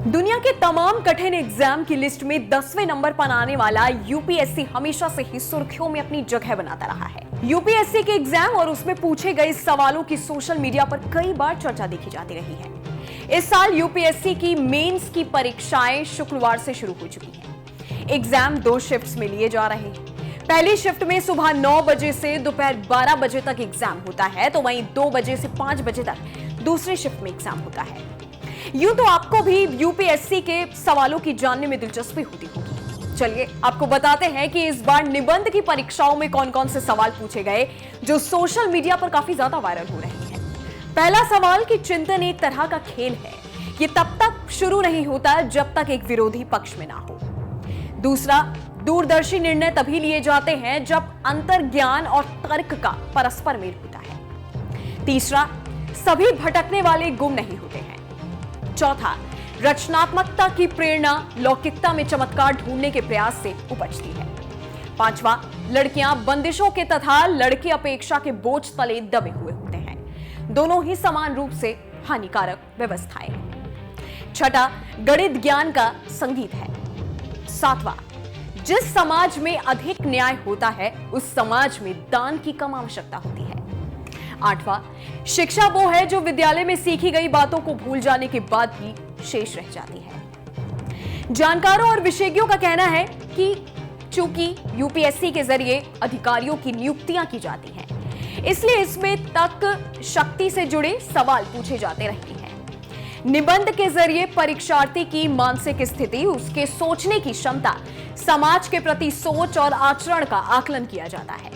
दुनिया के तमाम कठिन एग्जाम की लिस्ट में 10वें नंबर पर आने वाला यूपीएससी हमेशा से ही सुर्खियों में अपनी जगह बनाता रहा है। यूपीएससी के एग्जाम और उसमें पूछे गए सवालों की सोशल मीडिया पर कई बार चर्चा देखी जाती रही है। इस साल यूपीएससी की मेंस की परीक्षाएं शुक्रवार से शुरू हो चुकी हैं। एग्जाम 2 शिफ्ट्स में लिए जा रहे हैं। पहली शिफ्ट में सुबह 9 बजे से दोपहर 12 बजे तक एग्जाम होता है, तो वहीं 2 बजे से 5 बजे तक दूसरी शिफ्ट में एग्जाम होता है। यूं तो आपको भी यूपीएससी के सवालों की जानने में दिलचस्पी होती होगी। चलिए आपको बताते हैं कि इस बार निबंध की परीक्षाओं में कौन कौन से सवाल पूछे गए जो सोशल मीडिया पर काफी ज्यादा वायरल हो रहे हैं। पहला सवाल कि चिंतन एक तरह का खेल है, ये तब तक शुरू नहीं होता जब तक एक विरोधी पक्ष में ना हो। दूसरा, दूरदर्शी निर्णय तभी लिए जाते हैं जब अंतर्ज्ञान और तर्क का परस्पर मेल होता है। तीसरा, सभी भटकने वाले गुम नहीं होते हैं। चौथा, रचनात्मकता की प्रेरणा लौकिकता में चमत्कार ढूंढने के प्रयास से उपजती है। पांचवा, लड़कियां बंदिशों के तथा लड़के अपेक्षा के बोझ तले दबे हुए होते हैं। दोनों ही समान रूप से हानिकारक व्यवस्थाएं हैं। छठा, गणित ज्ञान का संगीत है। सातवां, जिस समाज में अधिक न्याय होता है उस समाज में दान की कम आवश्यकता होती है। आठवां, शिक्षा वो है जो विद्यालय में सीखी गई बातों को भूल जाने के बाद भी शेष रह जाती है। जानकारों और विशेषज्ञों का कहना है कि चूंकि यूपीएससी के जरिए अधिकारियों की नियुक्तियां की जाती हैं, इसलिए इसमें तक शक्ति से जुड़े सवाल पूछे जाते रहते हैं। निबंध के जरिए परीक्षार्थी की मानसिक स्थिति, उसके सोचने की क्षमता, समाज के प्रति सोच और आचरण का आकलन किया जाता है।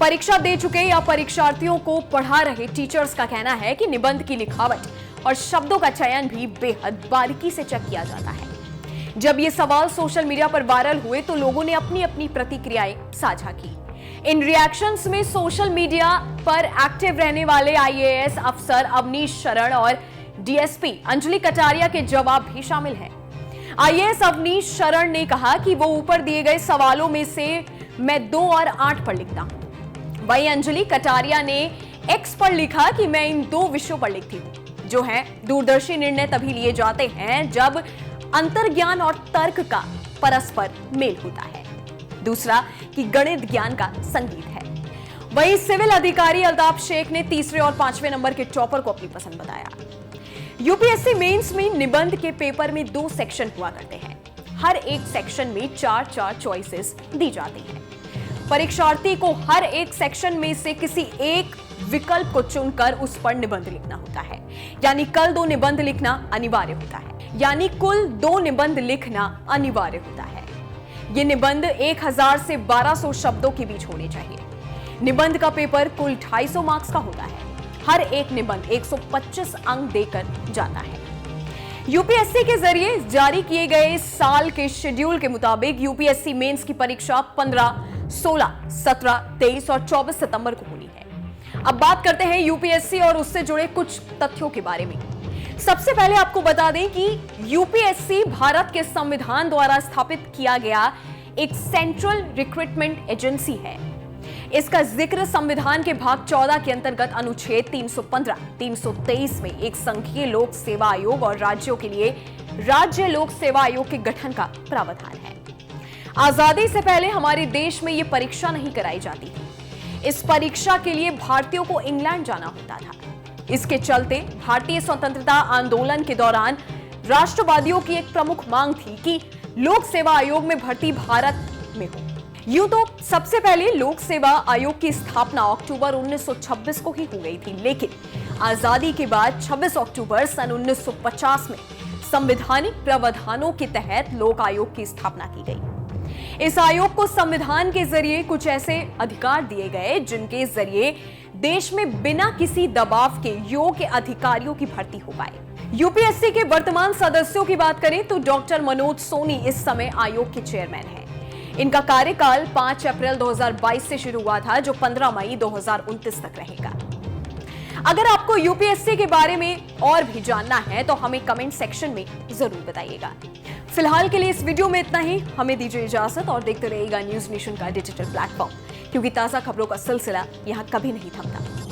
परीक्षा दे चुके या परीक्षार्थियों को पढ़ा रहे टीचर्स का कहना है कि निबंध की लिखावट और शब्दों का चयन भी बेहद बारीकी से चेक किया जाता है। जब ये सवाल सोशल मीडिया पर वायरल हुए तो लोगों ने अपनी अपनी प्रतिक्रियाएं साझा की। इन रिएक्शंस में सोशल मीडिया पर एक्टिव रहने वाले आईएएस अफसर अवनीश शरण और डीएसपी अंजलि कटारिया के जवाब भी शामिल हैं। आईएएस अवनीश शरण ने कहा कि वो ऊपर दिए गए सवालों में से मैं 2 और 8 पर लिखता हूं। वहीं अंजलि कटारिया ने एक्स पर लिखा कि मैं इन 2 विषयों पर लिखती हूं, जो हैं दूरदर्शी निर्णय तभी लिए जाते हैं जब अंतर्ज्ञान और तर्क का परस्पर मेल होता है। दूसरा कि गणित ज्ञान का संगीत है। वहीं सिविल अधिकारी अल्ताफ शेख ने तीसरे और 5वें नंबर के टॉपर को अपनी पसंद बताया। यूपीएससी मेंस में निबंध के पेपर में 2 सेक्शन हुआ करते हैं। हर एक सेक्शन में 4-4 चॉइसेस दी जाती हैं। परीक्षार्थी को हर एक सेक्शन में से किसी एक विकल्प को चुनकर उस पर निबंध लिखना होता है, यानी कुल 2 निबंध लिखना अनिवार्य होता है। ये निबंध 1000 से 1200 शब्दों के बीच होने चाहिए। निबंध का पेपर कुल 250 मार्क्स का होता है। हर एक निबंध 125 अंक देकर जाता है। यूपीएससी के जरिए जारी किए गए साल के शेड्यूल के मुताबिक यूपीएससी मेंस की परीक्षा 15, 16, 17, 23 और 24 सितंबर को होनी है। अब बात करते हैं यूपीएससी और उससे जुड़े कुछ तथ्यों के बारे में। सबसे पहले आपको बता दें कि यूपीएससी भारत के संविधान द्वारा स्थापित किया गया एक सेंट्रल रिक्रूटमेंट एजेंसी है। इसका जिक्र संविधान के भाग 14 के अंतर्गत अनुच्छेद 315, 323 में एक संघीय लोक सेवा आयोग और राज्यों के लिए राज्य लोक सेवा आयोग के गठन का प्रावधान है। आजादी से पहले हमारे देश में यह परीक्षा नहीं कराई जाती थी। इस परीक्षा के लिए भारतीयों को इंग्लैंड जाना होता था। इसके चलते भारतीय स्वतंत्रता आंदोलन के दौरान राष्ट्रवादियों की एक प्रमुख मांग थी कि लोक सेवा आयोग में भर्ती भारत में हो। यूं तो सबसे पहले लोक सेवा आयोग की स्थापना अक्टूबर 1926 को ही हो गई थी, लेकिन आजादी के बाद 26 अक्टूबर सन 1950 में संवैधानिक प्रावधानों के तहत लोक आयोग की स्थापना की गई। इस आयोग को संविधान के जरिए कुछ ऐसे अधिकार दिए गए जिनके जरिए देश में बिना किसी दबाव के योग्य अधिकारियों की भर्ती हो पाए। यूपीएससी के वर्तमान सदस्यों की बात करें तो डॉक्टर मनोज सोनी इस समय आयोग के चेयरमैन हैं। इनका कार्यकाल 5 अप्रैल 2022 से शुरू हुआ था, जो 15 मई 2029 तक रहेगा। अगर आपको यूपीएससी के बारे में और भी जानना है तो हमें कमेंट सेक्शन में जरूर बताइएगा। फिलहाल के लिए इस वीडियो में इतना ही। हमें दीजिए इजाजत और देखते रहिएगा न्यूज नेशन का डिजिटल प्लेटफॉर्म, क्योंकि ताजा खबरों का सिलसिला यहां कभी नहीं थमता।